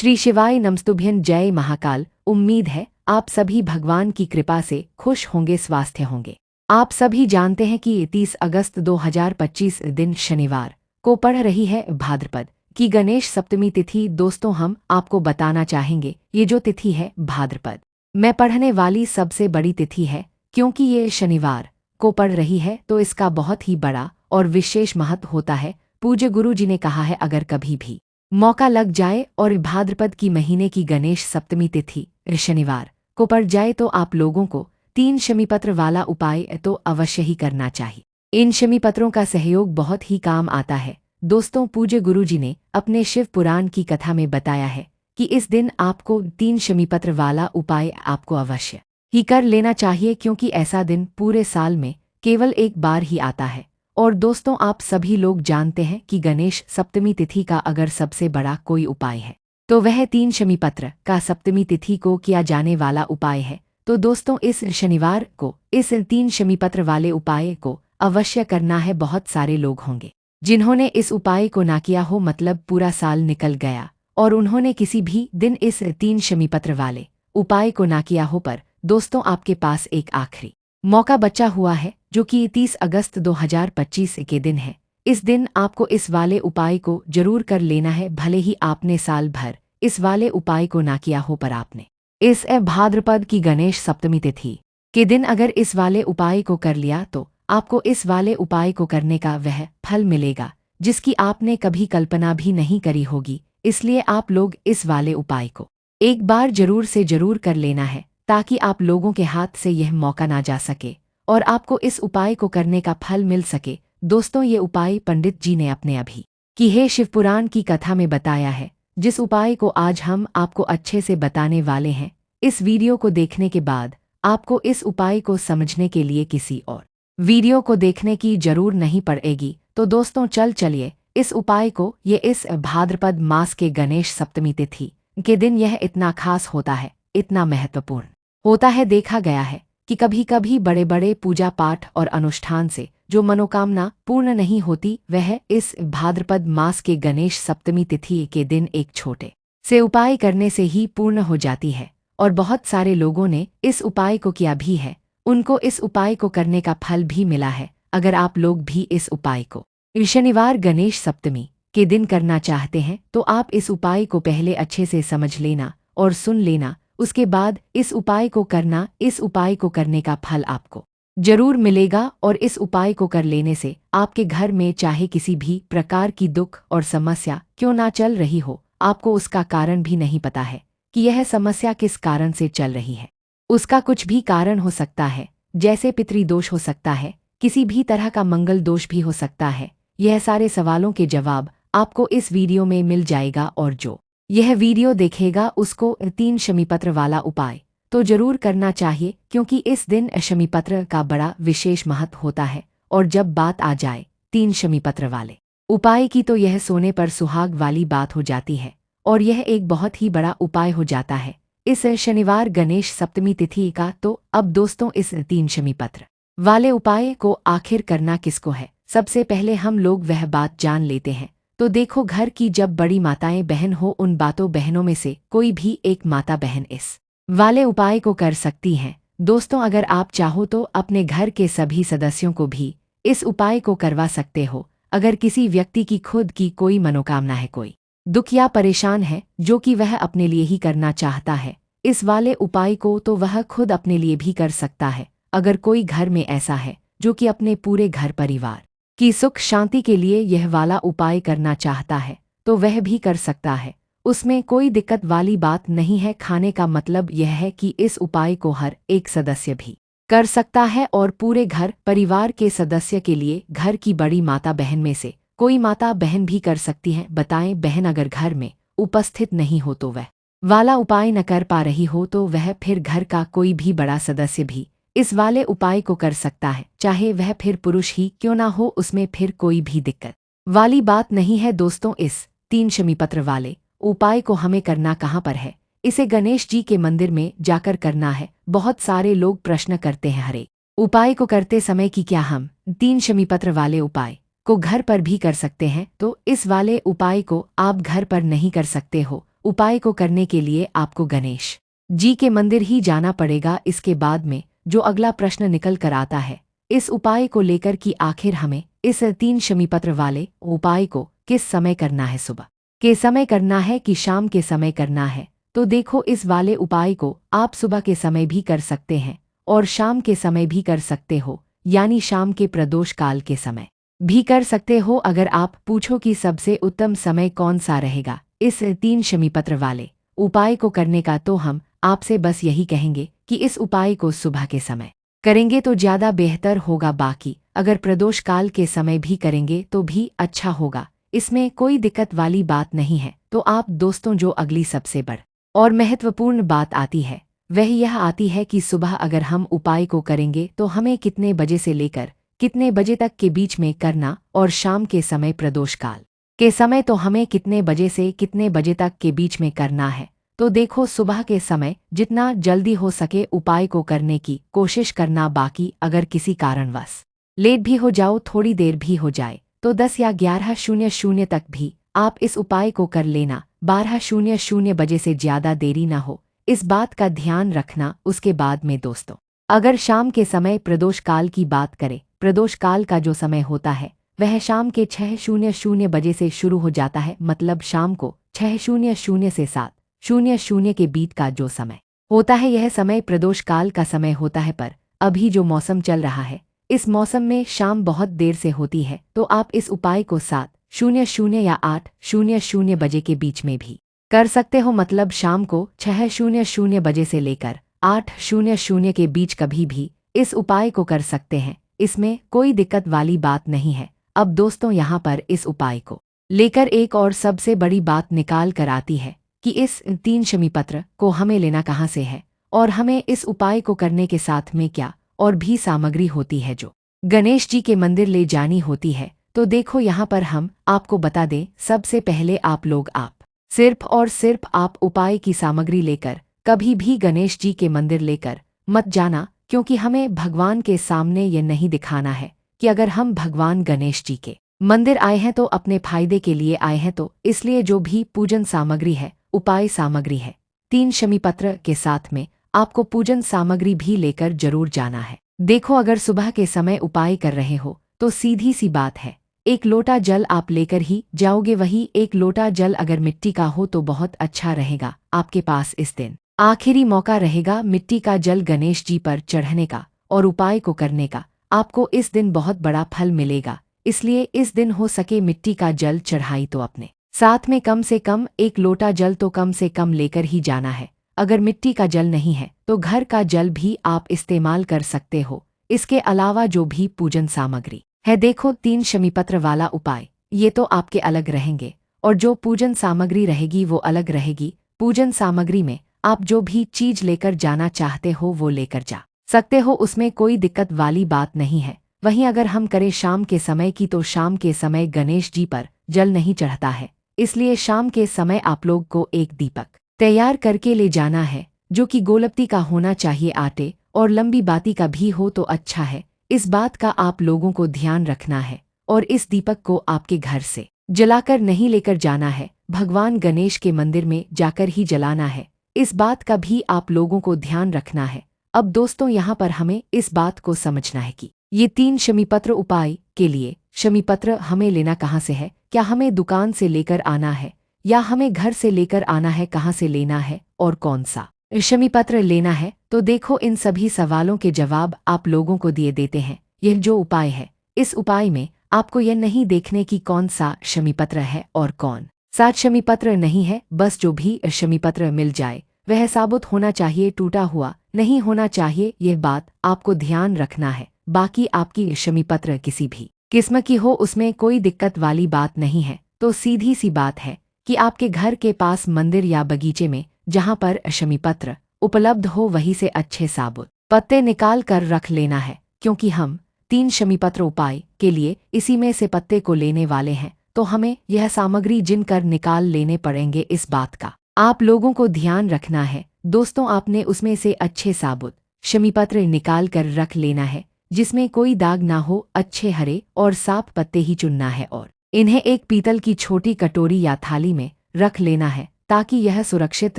श्री शिवाय नमस्तुभ्यं। जय महाकाल। उम्मीद है आप सभी भगवान की कृपा से खुश होंगे, स्वास्थ्य होंगे। आप सभी जानते हैं कि 30 अगस्त 2025 दिन शनिवार को पड़ रही है भाद्रपद की गणेश सप्तमी तिथि। दोस्तों, हम आपको बताना चाहेंगे ये जो तिथि है भाद्रपद में पढ़ने वाली सबसे बड़ी तिथि है, क्योंकि ये शनिवार को पड़ रही है तो इसका बहुत ही बड़ा और विशेष महत्व होता है। पूज्य गुरु जी ने कहा है, अगर कभी भी मौका लग जाए और भाद्रपद की महीने की गणेश सप्तमी तिथि शनिवार को पड़ जाए तो आप लोगों को 3 शमीपत्र वाला उपाय तो अवश्य ही करना चाहिए। इन शमीपत्रों का सहयोग बहुत ही काम आता है। दोस्तों, पूज्य गुरु जी ने अपने शिव पुराण की कथा में बताया है कि इस दिन आपको 3 शमीपत्र वाला उपाय आपको अवश्य ही कर लेना चाहिए, क्योंकि ऐसा दिन पूरे साल में केवल एक बार ही आता है। और दोस्तों, आप सभी लोग जानते हैं कि गणेश सप्तमी तिथि का अगर सबसे बड़ा कोई उपाय है तो वह 3 शमीपत्र का सप्तमी तिथि को किया जाने वाला उपाय है। तो दोस्तों, इस शनिवार को इस 3 शमीपत्र वाले उपाय को अवश्य करना है। बहुत सारे लोग होंगे जिन्होंने इस उपाय को ना किया हो, मतलब पूरा साल निकल गया और उन्होंने किसी भी दिन इस 3 शमीपत्र वाले उपाय को ना किया हो। पर दोस्तों, आपके पास एक आखिरी मौका बचा हुआ है, जो कि 30 अगस्त 2025 के दिन है। इस दिन आपको इस वाले उपाय को जरूर कर लेना है। भले ही आपने साल भर इस वाले उपाय को ना किया हो, पर आपने इस भाद्रपद की गणेश सप्तमी तिथि के दिन अगर इस वाले उपाय को कर लिया तो आपको इस वाले उपाय को करने का वह फल मिलेगा जिसकी आपने कभी कल्पना भी नहीं करी होगी। इसलिए आप लोग इस वाले उपाय को एक बार जरूर से जरूर कर लेना है, ताकि आप लोगों के हाथ से यह मौका ना जा सके और आपको इस उपाय को करने का फल मिल सके। दोस्तों, ये उपाय पंडित जी ने अपने अभी की है शिवपुराण की कथा में बताया है, जिस उपाय को आज हम आपको अच्छे से बताने वाले हैं। इस वीडियो को देखने के बाद आपको इस उपाय को समझने के लिए किसी और वीडियो को देखने की जरूर नहीं पड़ेगी। तो दोस्तों, चलिए इस उपाय को, ये इस भाद्रपद मास के गणेश सप्तमी तिथि के दिन यह इतना खास होता है, इतना महत्वपूर्ण होता है। देखा गया है कि कभी कभी बड़े बड़े पूजा पाठ और अनुष्ठान से जो मनोकामना पूर्ण नहीं होती, वह इस भाद्रपद मास के गणेश सप्तमी तिथि के दिन एक छोटे से उपाय करने से ही पूर्ण हो जाती है। और बहुत सारे लोगों ने इस उपाय को किया भी है, उनको इस उपाय को करने का फल भी मिला है। अगर आप लोग भी इस उपाय को शनिवार गणेश सप्तमी के दिन करना चाहते हैं तो आप इस उपाय को पहले अच्छे से समझ लेना और सुन लेना, उसके बाद इस उपाय को करना। इस उपाय को करने का फल आपको जरूर मिलेगा और इस उपाय को कर लेने से आपके घर में चाहे किसी भी प्रकार की दुख और समस्या क्यों ना चल रही हो, आपको उसका कारण भी नहीं पता है कि यह समस्या किस कारण से चल रही है। उसका कुछ भी कारण हो सकता है, जैसे पितृदोष हो सकता है, किसी भी तरह का मंगल दोष भी हो सकता है। यह सारे सवालों के जवाब आपको इस वीडियो में मिल जाएगा। और जो यह वीडियो देखेगा उसको 3 शमीपत्र वाला उपाय तो जरूर करना चाहिए, क्योंकि इस दिन शमीपत्र का बड़ा विशेष महत्व होता है। और जब बात आ जाए 3 शमीपत्र वाले उपाय की, तो यह सोने पर सुहाग वाली बात हो जाती है और यह एक बहुत ही बड़ा उपाय हो जाता है इस शनिवार गणेश सप्तमी तिथि का। तो अब दोस्तों, इस 3 शमीपत्र वाले उपाय को आखिर करना किसको है, सबसे पहले हम लोग वह बात जान लेते हैं। तो देखो, घर की जब बड़ी माताएं बहन हो, उन बातों बहनों में से कोई भी एक माता बहन इस वाले उपाय को कर सकती हैं। दोस्तों, अगर आप चाहो तो अपने घर के सभी सदस्यों को भी इस उपाय को करवा सकते हो। अगर किसी व्यक्ति की खुद की कोई मनोकामना है, कोई दुख या परेशान है जो कि वह अपने लिए ही करना चाहता है इस वाले उपाय को, तो वह खुद अपने लिए भी कर सकता है। अगर कोई घर में ऐसा है जो कि अपने पूरे घर परिवार की सुख शांति के लिए यह वाला उपाय करना चाहता है, तो वह भी कर सकता है। उसमें कोई दिक्कत वाली बात नहीं है। खाने का मतलब यह है कि इस उपाय को हर एक सदस्य भी कर सकता है और पूरे घर परिवार के सदस्य के लिए घर की बड़ी माता बहन में से कोई माता बहन भी कर सकती है। बताएं, बहन अगर घर में उपस्थित नहीं हो तो वह वाला उपाय न कर पा रही हो, तो वह फिर घर का कोई भी बड़ा सदस्य भी इस वाले उपाय को कर सकता है, चाहे वह फिर पुरुष ही क्यों ना हो। उसमें फिर कोई भी दिक्कत वाली बात नहीं है। दोस्तों, इस 3 शमीपत्र वाले उपाय को हमें करना कहाँ पर है, इसे गणेश जी के मंदिर में जाकर करना है। बहुत सारे लोग प्रश्न करते हैं हरे उपाय को करते समय कि क्या हम 3 शमीपत्र वाले उपाय को घर पर भी कर सकते हैं। तो इस वाले उपाय को आप घर पर नहीं कर सकते हो, उपाय को करने के लिए आपको गणेश जी के मंदिर ही जाना पड़ेगा। इसके बाद में जो अगला प्रश्न निकल कर आता है इस उपाय को लेकर कि आखिर हमें इस 3 शमीपत्र वाले उपाय को किस समय करना है, सुबह के समय करना है कि शाम के समय करना है। तो देखो, इस वाले उपाय को आप सुबह के समय भी कर सकते हैं और शाम के समय भी कर सकते हो, यानी शाम के प्रदोष काल के समय भी कर सकते हो। अगर आप पूछो कि सबसे उत्तम समय कौन सा रहेगा इस 3 शमीपत्र वाले उपाय को करने का, तो हम आपसे बस यही कहेंगे कि इस उपाय को सुबह के समय करेंगे तो ज़्यादा बेहतर होगा। बाकी अगर प्रदोष काल के समय भी करेंगे तो भी अच्छा होगा, इसमें कोई दिक्कत वाली बात नहीं है। तो आप दोस्तों, जो अगली सबसे बड़ और महत्वपूर्ण बात आती है वह यह आती है कि सुबह अगर हम उपाय को करेंगे तो हमें कितने बजे से लेकर कितने बजे तक के बीच में करना, और शाम के समय प्रदोष काल के समय तो हमें कितने बजे से कितने बजे तक के बीच में करना है। तो देखो, सुबह के समय जितना जल्दी हो सके उपाय को करने की कोशिश करना। बाकी अगर किसी कारणवश लेट भी हो जाओ, थोड़ी देर भी हो जाए, तो 10 या 11:00 तक भी आप इस उपाय को कर लेना। 12:00 बजे से ज़्यादा देरी ना हो, इस बात का ध्यान रखना। उसके बाद में दोस्तों, अगर शाम के समय प्रदोष काल की बात करें, प्रदोष काल का जो समय होता है वह शाम के 6:00 बजे से शुरू हो जाता है, मतलब शाम को 6:00 से 7:00 के बीच का जो समय होता है यह समय प्रदोष काल का समय होता है। पर अभी जो मौसम चल रहा है इस मौसम में शाम बहुत देर से होती है, तो आप इस उपाय को 7:00 या 8:00 बजे के बीच में भी कर सकते हो, मतलब शाम को 6:00 बजे से लेकर 8:00 के बीच कभी भी इस उपाय को कर सकते हैं, इसमें कोई दिक्कत वाली बात नहीं है। अब दोस्तों, यहाँ पर इस उपाय को लेकर एक और सबसे बड़ी बात निकाल कर आती है कि इस 3 शमीपत्र को हमें लेना कहाँ से है और हमें इस उपाय को करने के साथ में क्या और भी सामग्री होती है जो गणेश जी के मंदिर ले जानी होती है। तो देखो, यहाँ पर हम आपको बता दें, सबसे पहले आप सिर्फ और सिर्फ आप उपाय की सामग्री लेकर कभी भी गणेश जी के मंदिर लेकर मत जाना, क्योंकि हमें भगवान के सामने ये नहीं दिखाना है कि अगर हम भगवान गणेश जी के मंदिर आए हैं तो अपने फायदे के लिए आए हैं। तो इसलिए जो भी पूजन सामग्री है, उपाय सामग्री है, 3 शमीपत्र के साथ में आपको पूजन सामग्री भी लेकर जरूर जाना है। देखो, अगर सुबह के समय उपाय कर रहे हो तो सीधी सी बात है, 1 लोटा जल आप लेकर ही जाओगे। वही 1 लोटा जल अगर मिट्टी का हो तो बहुत अच्छा रहेगा। आपके पास इस दिन आखिरी मौका रहेगा मिट्टी का जल गणेश जी पर चढ़ने का और उपाय को करने का। आपको इस दिन बहुत बड़ा फल मिलेगा, इसलिए इस दिन हो सके मिट्टी का जल चढ़ाई तो अपने साथ में कम से कम 1 लोटा जल तो कम से कम लेकर ही जाना है। अगर मिट्टी का जल नहीं है तो घर का जल भी आप इस्तेमाल कर सकते हो। इसके अलावा जो भी पूजन सामग्री है, देखो 3 शमीपत्र वाला उपाय ये तो आपके अलग रहेंगे और जो पूजन सामग्री रहेगी वो अलग रहेगी। पूजन सामग्री में आप जो भी चीज लेकर जाना चाहते हो वो लेकर जा सकते हो, उसमें कोई दिक्कत वाली बात नहीं है। वहीं अगर हम करें शाम के समय की, तो शाम के समय गणेश जी पर जल नहीं चढ़ता है, इसलिए शाम के समय आप लोग को एक दीपक तैयार करके ले जाना है, जो कि गोलपती का होना चाहिए, आटे और लंबी बाती का भी हो तो अच्छा है। इस बात का आप लोगों को ध्यान रखना है और इस दीपक को आपके घर से जलाकर नहीं लेकर जाना है, भगवान गणेश के मंदिर में जाकर ही जलाना है। इस बात का भी आप लोगों को ध्यान रखना है। अब दोस्तों, यहाँ पर हमें इस बात को समझना है कि ये 3 शमीपत्र उपाय के लिए शमीपत्र हमें लेना कहाँ से है, क्या हमें दुकान से लेकर आना है या हमें घर से लेकर आना है, कहाँ से लेना है और कौन सा शमीपत्र लेना है। तो देखो, इन सभी सवालों के जवाब आप लोगों को दिए देते हैं। यह जो उपाय है, इस उपाय में आपको यह नहीं देखने की कौन सा शमीपत्र है और कौन सा शमीपत्र नहीं है। बस जो भी शमीपत्र मिल जाए वह साबुत होना चाहिए, टूटा हुआ नहीं होना चाहिए, यह बात आपको ध्यान रखना है। बाकी आपकी शमीपत्र किसी भी किस्म की हो उसमें कोई दिक्कत वाली बात नहीं है। तो सीधी सी बात है कि आपके घर के पास मंदिर या बगीचे में जहाँ पर शमीपत्र उपलब्ध हो वहीं से अच्छे साबुत पत्ते निकाल कर रख लेना है, क्योंकि हम 3 शमीपत्र उपाय के लिए इसी में से पत्ते को लेने वाले हैं। तो हमें यह सामग्री जिन कर निकाल लेने पड़ेंगे, इस बात का आप लोगों को ध्यान रखना है। दोस्तों, आपने उसमें से अच्छे साबुत शमीपत्र निकाल कर रख लेना है, जिसमें कोई दाग ना हो, अच्छे हरे और साफ पत्ते ही चुनना है और इन्हें एक पीतल की छोटी कटोरी या थाली में रख लेना है, ताकि यह सुरक्षित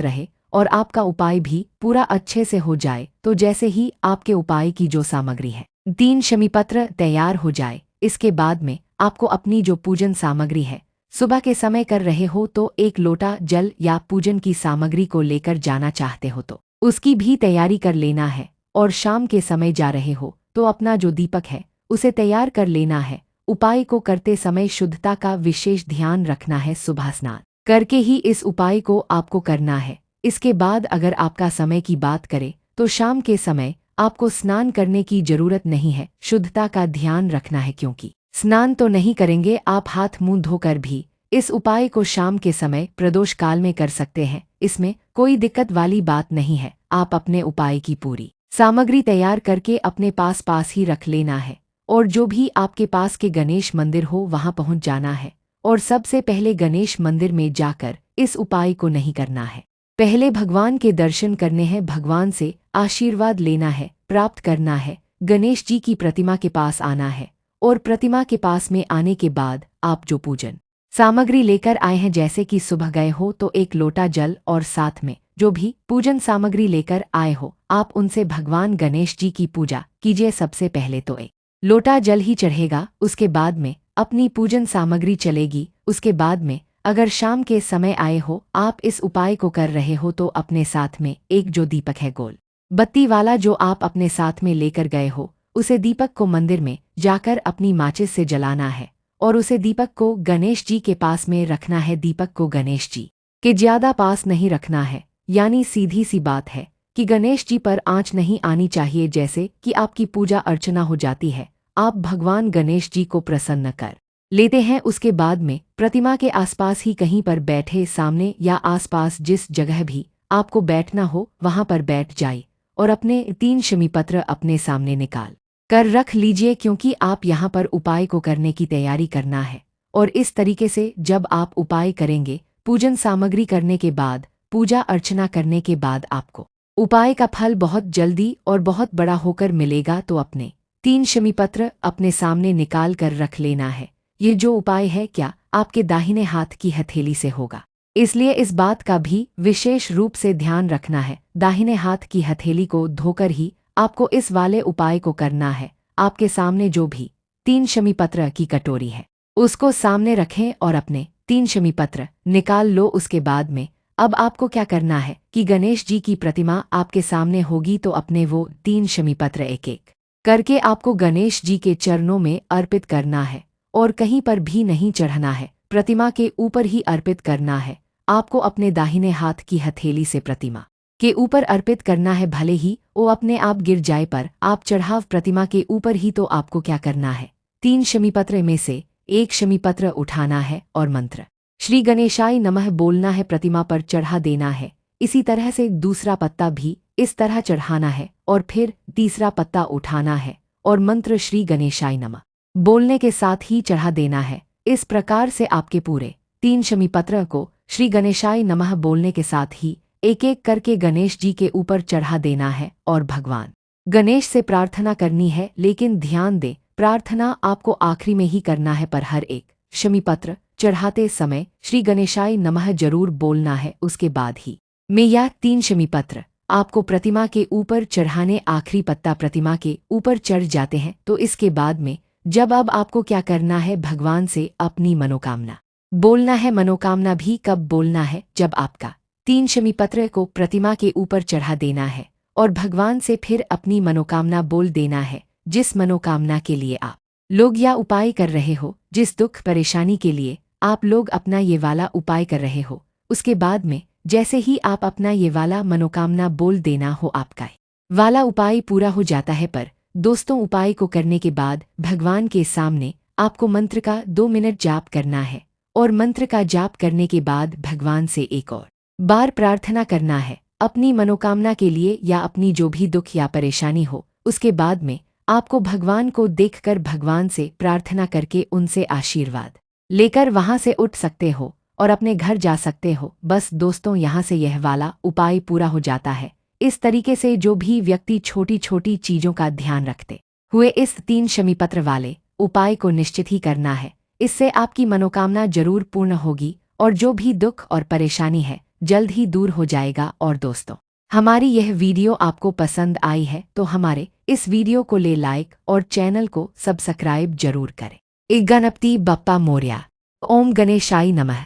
रहे और आपका उपाय भी पूरा अच्छे से हो जाए। तो जैसे ही आपके उपाय की जो सामग्री है 3 शमीपत्र तैयार हो जाए, इसके बाद में आपको अपनी जो पूजन सामग्री है, सुबह के समय कर रहे हो तो 1 लोटा जल या पूजन की सामग्री को लेकर जाना चाहते हो तो उसकी भी तैयारी कर लेना है। और शाम के समय जा रहे हो तो अपना जो दीपक है उसे तैयार कर लेना है। उपाय को करते समय शुद्धता का विशेष ध्यान रखना है। सुबह स्नान करके ही इस उपाय को आपको करना है। इसके बाद अगर आपका समय की बात करें तो शाम के समय आपको स्नान करने की जरूरत नहीं है। शुद्धता का ध्यान रखना है, क्योंकि स्नान तो नहीं करेंगे आप, हाथ मुंह धोकर भी इस उपाय को शाम के समय प्रदोष काल में कर सकते हैं। इसमें कोई दिक्कत वाली बात नहीं है। आप अपने उपाय की पूरी सामग्री तैयार करके अपने पास ही रख लेना है और जो भी आपके पास के गणेश मंदिर हो वहां पहुंच जाना है। और सबसे पहले गणेश मंदिर में जाकर इस उपाय को नहीं करना है, पहले भगवान के दर्शन करने हैं, भगवान से आशीर्वाद लेना है, प्राप्त करना है। गणेश जी की प्रतिमा के पास आना है और प्रतिमा के पास में आने के बाद आप जो पूजन सामग्री लेकर आए हैं, जैसे कि सुबह गए हो तो 1 लोटा जल और साथ में जो भी पूजन सामग्री लेकर आए हो आप उनसे भगवान गणेश जी की पूजा कीजिए। सबसे पहले तो 1 लोटा जल ही चढ़ेगा, उसके बाद में अपनी पूजन सामग्री चलेगी। उसके बाद में अगर शाम के समय आए हो, आप इस उपाय को कर रहे हो तो अपने साथ में एक जो दीपक है गोल बत्ती वाला जो आप अपने साथ में लेकर गए हो, उसे दीपक को मंदिर में जाकर अपनी माचिस से जलाना है और उसे दीपक को गणेश जी के पास में रखना है। दीपक को गणेश जी के ज्यादा पास नहीं रखना है, यानी सीधी सी बात है कि गणेश जी पर आंच नहीं आनी चाहिए। जैसे कि आपकी पूजा अर्चना हो जाती है, आप भगवान गणेश जी को प्रसन्न कर लेते हैं। उसके बाद में प्रतिमा के आसपास ही कहीं पर बैठे, सामने या आसपास जिस जगह भी आपको बैठना हो वहां पर बैठ जाए और अपने 3 शमीपत्र अपने सामने निकाल कर रख लीजिए, क्योंकि आप यहाँ पर उपाय को करने की तैयारी करना है। और इस तरीके से जब आप उपाय करेंगे, पूजन सामग्री करने के बाद, पूजा अर्चना करने के बाद आपको उपाय का फल बहुत जल्दी और बहुत बड़ा होकर मिलेगा। तो अपने 3 शमीपत्र अपने सामने निकाल कर रख लेना है। ये जो उपाय है क्या आपके दाहिने हाथ की हथेली से होगा, इसलिए इस बात का भी विशेष रूप से ध्यान रखना है। दाहिने हाथ की हथेली को धोकर ही आपको इस वाले उपाय को करना है। आपके सामने जो भी 3 शमीपत्र की कटोरी है उसको सामने रखें और अपने 3 शमीपत्र निकाल लो। उसके बाद में अब आपको क्या करना है कि गणेश जी की प्रतिमा आपके सामने होगी तो अपने वो 3 शमीपत्र एक एक करके आपको गणेश जी के चरणों में अर्पित करना है और कहीं पर भी नहीं चढ़ाना है, प्रतिमा के ऊपर ही अर्पित करना है। आपको अपने दाहिने हाथ की हथेली से प्रतिमा के ऊपर अर्पित करना है, भले ही वो अपने आप गिर जाए पर आप चढ़ाव प्रतिमा के ऊपर ही। तो आपको क्या करना है, 3 शमीपत्र में से 1 शमीपत्र उठाना है और मंत्र श्री गणेशाय नमः बोलना है, प्रतिमा पर चढ़ा देना है। इसी तरह से दूसरा पत्ता भी इस तरह चढ़ाना है और फिर तीसरा पत्ता उठाना है और मंत्र श्री गणेशाय नमः बोलने के साथ ही चढ़ा देना है। इस प्रकार से आपके पूरे 3 शमीपत्र को श्री गणेशाय नमः बोलने के साथ ही एक एक करके गणेश जी के ऊपर चढ़ा देना है और भगवान गणेश से प्रार्थना करनी है। लेकिन ध्यान दें, प्रार्थना आपको आखिरी में ही करना है, पर हर एक शमीपत्र चढ़ाते समय श्री गणेशाय नमः जरूर बोलना है। उसके बाद ही में यह 3 शमीपत्र आपको प्रतिमा के ऊपर चढ़ाने, आखिरी पत्ता प्रतिमा के ऊपर चढ़ जाते हैं। तो इसके बाद में जब अब आपको क्या करना है, भगवान से अपनी मनोकामना बोलना है। मनोकामना भी कब बोलना है, जब आपका 3 शमीपत्र को प्रतिमा के ऊपर चढ़ा देना है और भगवान से फिर अपनी मनोकामना बोल देना है। जिस मनोकामना के लिए आप लोग या उपाय कर रहे हो, जिस दुख परेशानी के लिए आप लोग अपना ये वाला उपाय कर रहे हो, उसके बाद में जैसे ही आप अपना ये वाला मनोकामना बोल देना हो, आपका वाला उपाय पूरा हो जाता है। पर दोस्तों, उपाय को करने के बाद भगवान के सामने आपको मंत्र का 2 मिनट जाप करना है और मंत्र का जाप करने के बाद भगवान से एक और बार प्रार्थना करना है अपनी मनोकामना के लिए या अपनी जो भी दुख या परेशानी हो। उसके बाद में आपको भगवान को देखकर भगवान से प्रार्थना करके उनसे आशीर्वाद लेकर वहां से उठ सकते हो और अपने घर जा सकते हो। बस दोस्तों, यहाँ से यह वाला उपाय पूरा हो जाता है। इस तरीके से जो भी व्यक्ति छोटी छोटी चीजों का ध्यान रखते हुए इस 3 शमीपत्र वाले उपाय को निश्चित ही करना है, इससे आपकी मनोकामना जरूर पूर्ण होगी और जो भी दुख और परेशानी है जल्द ही दूर हो जाएगा। और दोस्तों, हमारी यह वीडियो आपको पसंद आई है तो हमारे इस वीडियो को ले लाइक और चैनल को सब्सक्राइब जरूर करें। एक गणपति बप्पा मोरया। ओम गणेशाय नमः।